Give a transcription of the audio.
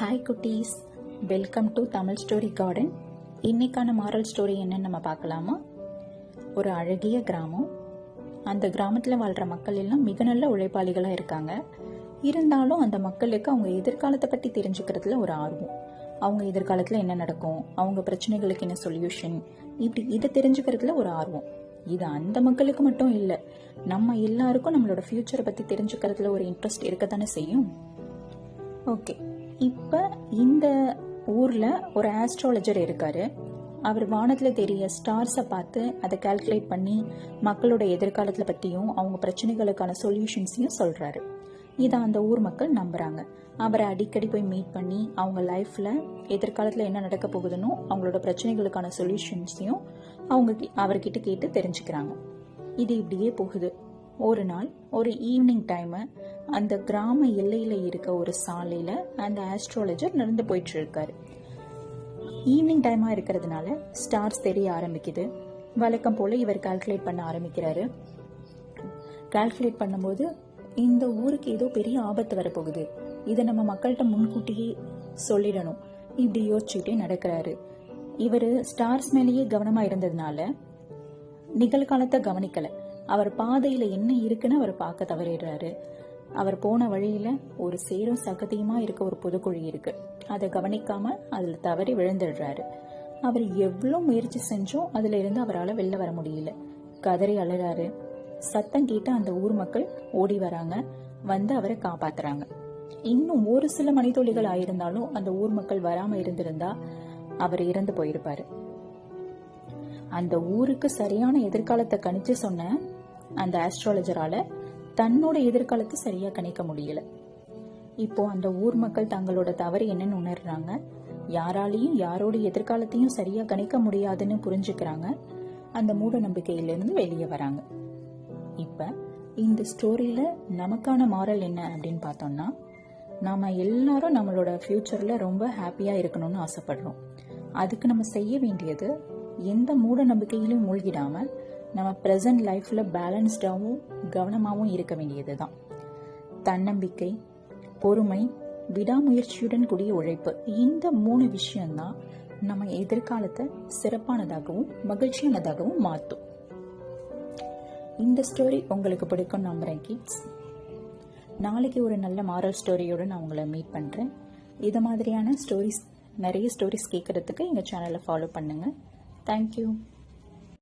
Hi குட்டீஸ், welcome to Tamil story garden. இன்னைக்கான moral story என்னன்னு நம்ம பார்க்கலாமா? ஒரு அழகிய கிராமம். அந்த கிராமத்தில் வாழ்கிற மக்கள் எல்லாம் மிக நல்ல உழைப்பாளிகளாக இருக்காங்க. இருந்தாலும் அந்த மக்களுக்கு அவங்க எதிர்காலத்தை பற்றி தெரிஞ்சுக்கிறதுல ஒரு ஆர்வம். அவங்க எதிர்காலத்தில் என்ன நடக்கும், அவங்க பிரச்சனைகளுக்கு என்ன சொல்யூஷன், இப்படி இதை தெரிஞ்சுக்கிறதுல ஒரு ஆர்வம். இது அந்த மக்களுக்கு மட்டும் இல்லை, நம்ம எல்லாருக்கும் நம்மளோட ஃபியூச்சரை பற்றி தெரிஞ்சுக்கிறதுல ஒரு இன்ட்ரெஸ்ட் இருக்கத்தானே செய்யும். ஓகே, இப்போ இந்த ஊரில் ஒரு ஆஸ்ட்ராலஜர் இருக்காரு. அவர் வானத்தில் தெரிய ஸ்டார்ஸை பார்த்து அதை கால்குலேட் பண்ணி மக்களோட எதிர்காலத்தில் பற்றியும் அவங்க பிரச்சனைகளுக்கான சொல்யூஷன்ஸையும் சொல்கிறாரு. இதை அந்த ஊர் மக்கள் நம்புகிறாங்க. அவரை அடிக்கடி போய் மீட் பண்ணி அவங்க லைஃப்பில் எதிர்காலத்தில் என்ன நடக்க போகுதுன்னு அவங்களோட பிரச்சனைகளுக்கான சொல்யூஷன்ஸையும் அவர்கிட்ட கேட்டு தெரிஞ்சுக்கிறாங்க. இது இப்படியே போகுது. ஒரு நாள் ஒரு ஈவினிங் டைமு அந்த கிராம எல்லையில் இருக்க ஒரு சாலையில் அந்த ஆஸ்ட்ராலஜர் நடந்து போயிட்டு இருக்காரு. ஈவினிங் டைமாக இருக்கிறதுனால ஸ்டார்ஸ் தெரிய ஆரம்பிக்குது. வழக்கம் போல் இவர் கால்குலேட் பண்ண ஆரம்பிக்கிறாரு. கால்குலேட் பண்ணும்போது இந்த ஊருக்கு ஏதோ பெரிய ஆபத்து வரப்போகுது, இதை நம்ம மக்கள்கிட்ட முன்கூட்டியே சொல்லிடணும், இப்படி யோசிச்சுட்டே நடக்கிறாரு. இவர் ஸ்டார்ஸ் மேலேயே கவனமாக இருந்ததுனால நிகழ்காலத்தை கவனிக்கலை. அவர் பாதையில் என்ன இருக்குன்னு அவர் பார்க்க தவறிடுறாரு. அவர் போன வழியில் ஒரு சேரும் சகதியுமா இருக்க ஒரு புதுக்குழி இருக்கு. அதை கவனிக்காம அதில் தவறி விழுந்துடுறாரு. அவர் எவ்வளோ முயற்சி செஞ்சும் அதுல இருந்து அவரால் வெளில வர முடியல. கதறி அழுறாரு. சத்தம் கேட்டு அந்த ஊர் மக்கள் ஓடி வராங்க, வந்து அவரை காப்பாத்துறாங்க. இன்னும் ஒரு சில மணித்துளிகள் ஆயிருந்தாலும் அந்த ஊர் மக்கள் வராம இருந்திருந்தா அவர் இறந்து போயிருப்பாரு. அந்த ஊருக்கு சரியான எதிர்காலத்தை கணிச்சு சொன்ன அந்த ஆஸ்ட்ராலஜரால தன்னோட எதிர்காலத்தை சரியா கணிக்க முடியல. இப்போ அந்த ஊர் மக்கள் தங்களோட தவறு என்னன்னு உணர்றாங்க. யாராலையும் யாரோட எதிர்காலத்தையும் சரியா கணிக்க முடியாதுன்னு புரிஞ்சுக்கிறாங்க. அந்த மூட நம்பிக்கையிலிருந்து வெளியே வராங்க. இப்ப இந்த ஸ்டோரியில நமக்கான மாரல் என்ன அப்படின்னு பார்த்தோம்னா, நாம எல்லாரும் நம்மளோட ஃபியூச்சர்ல ரொம்ப ஹாப்பியா இருக்கணும்னு ஆசைப்படுறோம். அதுக்கு நம்ம செய்ய வேண்டியது எந்த மூட நம்பிக்கையிலும் மூழ்கிடாம நம்ம ப்ரெசன்ட் லைஃப்ல பேலன்ஸ்டாகவும் கவனமாகவும் இருக்க வேண்டியது தான். தன்னம்பிக்கை, பொறுமை, விடாமுயற்சியுடன் கூடிய உழைப்பு, இந்த 3 விஷயம்தான் நம்ம எதிர்காலத்தை சிறப்பானதாகவும் மகிழ்ச்சியானதாகவும் மாற்றும். இந்த ஸ்டோரி உங்களுக்கு பிடிக்கும் நம்புறேன் கிட்ஸ். நாளைக்கு ஒரு நல்ல மாரல் ஸ்டோரியோட நான் உங்களை மீட் பண்ணுறேன். இது மாதிரியான நிறைய ஸ்டோரிஸ் கேட்கறதுக்கு எங்கள் சேனலை ஃபாலோ பண்ணுங்கள். தேங்க்யூ.